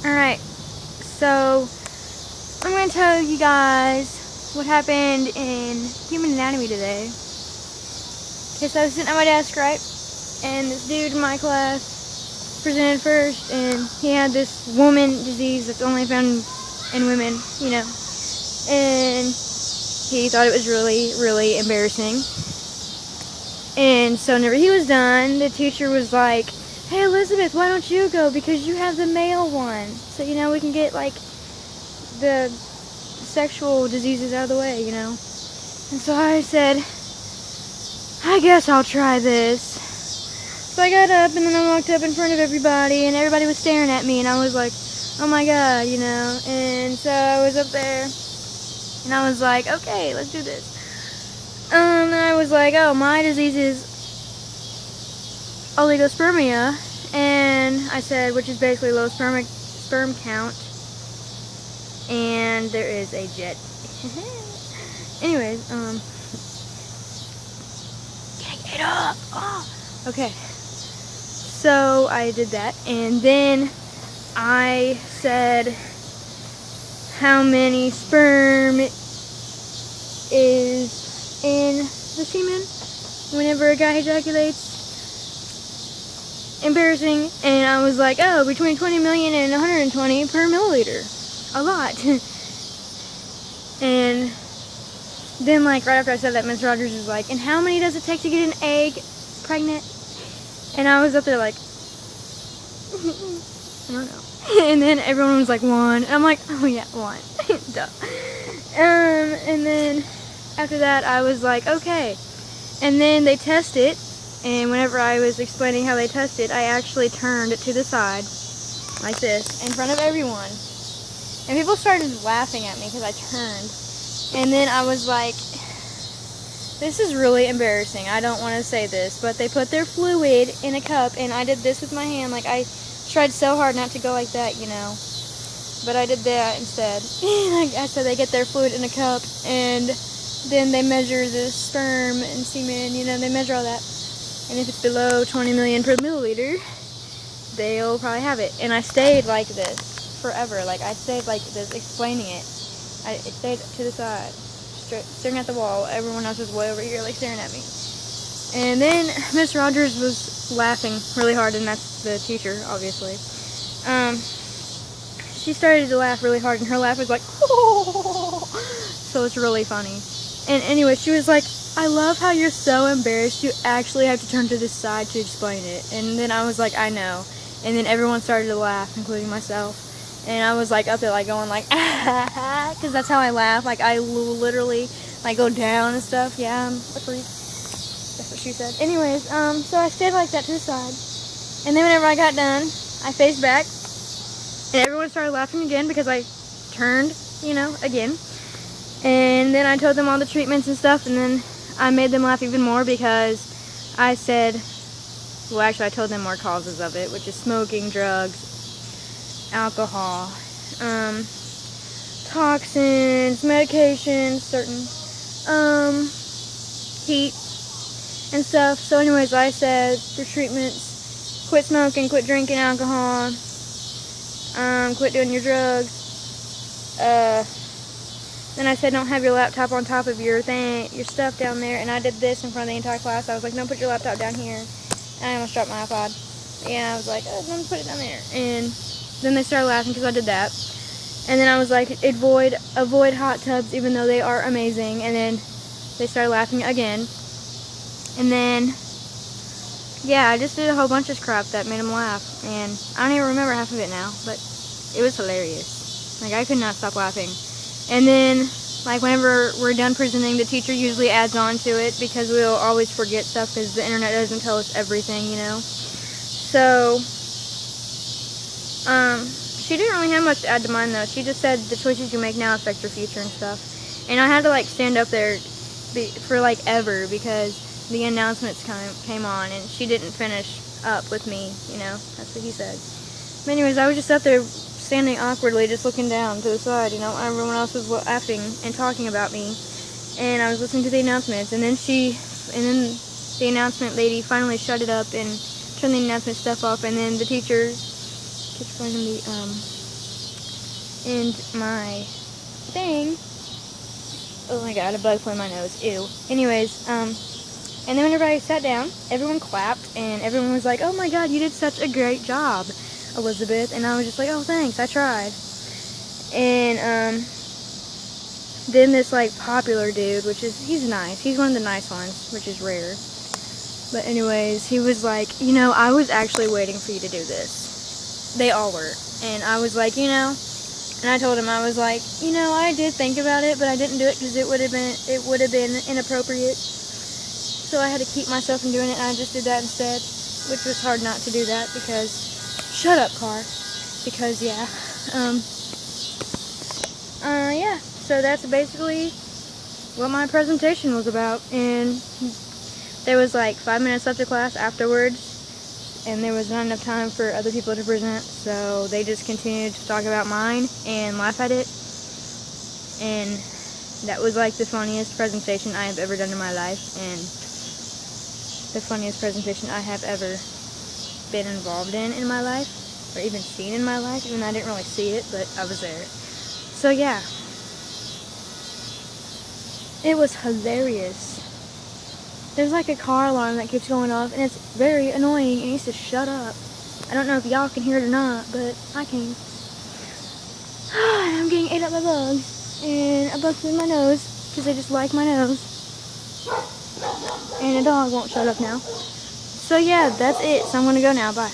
Alright, so I'm going to tell you guys what happened in human anatomy today. Okay, so I was sitting at my desk, right? And this dude in my class presented first, and he had this woman disease that's only found in women, you know. And he thought it was really, really embarrassing. And so whenever he was done, the teacher was like, "Hey Elizabeth, why don't you go? Because you have the male one. So, you know, we can get like the sexual diseases out of the way, you know." And so I said, "I guess I'll try this." So I got up and then I walked up in front of everybody and everybody was staring at me and I was like, oh my god, you know. And so I was up there and I was like, okay, let's do this. And I was like, oh, my disease is oligospermia, and I said, which is basically low sperm count, and there is a jet. Anyways, get up. Oh, okay. So I did that, and then I said, how many sperm is in the semen whenever a guy ejaculates? Embarrassing. And I was like, oh, between 20 million and 120 per milliliter. A lot. And then, like, right after I said that, Miss Rogers was like, and how many does it take to get an egg pregnant? And I was up there like, I don't know. And then everyone was like, 1. And I'm like, oh yeah, 1. Duh. And then after that, I was like, okay. And then they test it, and whenever I was explaining how they test it, I actually turned it to the side, like this, in front of everyone. And people started laughing at me because I turned. And then I was like, this is really embarrassing. I don't want to say this, but they put their fluid in a cup, and I did this with my hand. Like, I tried so hard not to go like that, you know. But I did that instead. And I said they get their fluid in a cup, and then they measure the sperm and semen, you know, they measure all that. And if it's below 20 million per milliliter, they'll probably have it. And I stayed like this forever. Like, I stayed like this, explaining it. I stayed to the side, staring at the wall. Everyone else was way over here, like, staring at me. And then Miss Rogers was laughing really hard, and that's the teacher, obviously. She started to laugh really hard, and her laugh was like, oh. So it's really funny. And anyway, she was like, I love how you're so embarrassed you actually have to turn to the side to explain it. And then I was like, I know. And then everyone started to laugh, including myself. And I was like up there like going like, ah, because that's how I laugh. Like, I literally like go down and stuff. Yeah, I'm a freak. That's what she said. Anyways, so I stayed like that to the side. And then whenever I got done, I faced back. And everyone started laughing again because I turned, you know, again. And then I told them all the treatments and stuff, and then I made them laugh even more because I said, well, actually I told them more causes of it, which is smoking, drugs, alcohol, toxins, medications, certain, heat and stuff. So anyways, I said for treatments, quit smoking, quit drinking alcohol, quit doing your drugs, then I said, don't have your laptop on top of your stuff down there. And I did this in front of the entire class. I was like, don't put your laptop down here. And I almost dropped my iPod. Yeah, I was like, oh, don't put it down there. And then they started laughing because I did that. And then I was like, avoid hot tubs, even though they are amazing. And then they started laughing again. And then, yeah, I just did a whole bunch of crap that made them laugh. And I don't even remember half of it now, but it was hilarious. Like, I could not stop laughing. And then, like, whenever we're done presenting, the teacher usually adds on to it because we'll always forget stuff because the internet doesn't tell us everything, you know. So, she didn't really have much to add to mine, though. She just said the choices you make now affect your future and stuff. And I had to, like, stand up there for, like, ever because the announcements came on, and she didn't finish up with me, you know. That's what he said. But anyways, I was just up there standing awkwardly, just looking down to the side, you know. Everyone else was laughing and talking about me, and I was listening to the announcements, and then the announcement lady finally shut it up and turned the announcement stuff off, and then the teacher kept finding the and my thing. Oh my god, a bug flew in my nose. Ew. Anyways, and then whenever I sat down, everyone clapped, and everyone was like, oh my god, you did such a great job, Elizabeth. And I was just like, oh, thanks, I tried. And, then this, like, popular dude, he's nice. He's one of the nice ones, which is rare. But anyways, he was like, I was actually waiting for you to do this. They all were. And I was like, and I told him, I was like, I did think about it, but I didn't do it because it would have been inappropriate. So I had to keep myself from doing it, and I just did that instead, which was hard not to do that because, shut up, car. Because, yeah. Yeah. So that's basically what my presentation was about. And there was like 5 minutes left of class afterwards, and there was not enough time for other people to present, so they just continued to talk about mine and laugh at it. And that was like the funniest presentation I have ever done in my life, and the funniest presentation I have ever been involved in my life, or even seen in my life, even though I didn't really see it, but I was there. So yeah, it was hilarious. There's like a car alarm that keeps going off, and it's very annoying. It needs to shut up. I don't know if y'all can hear it or not, but I can. I'm getting ate up by bugs, and a bug flew in my nose because they just like my nose. And a dog won't shut up now. So yeah, that's it. So I'm gonna go now. Bye.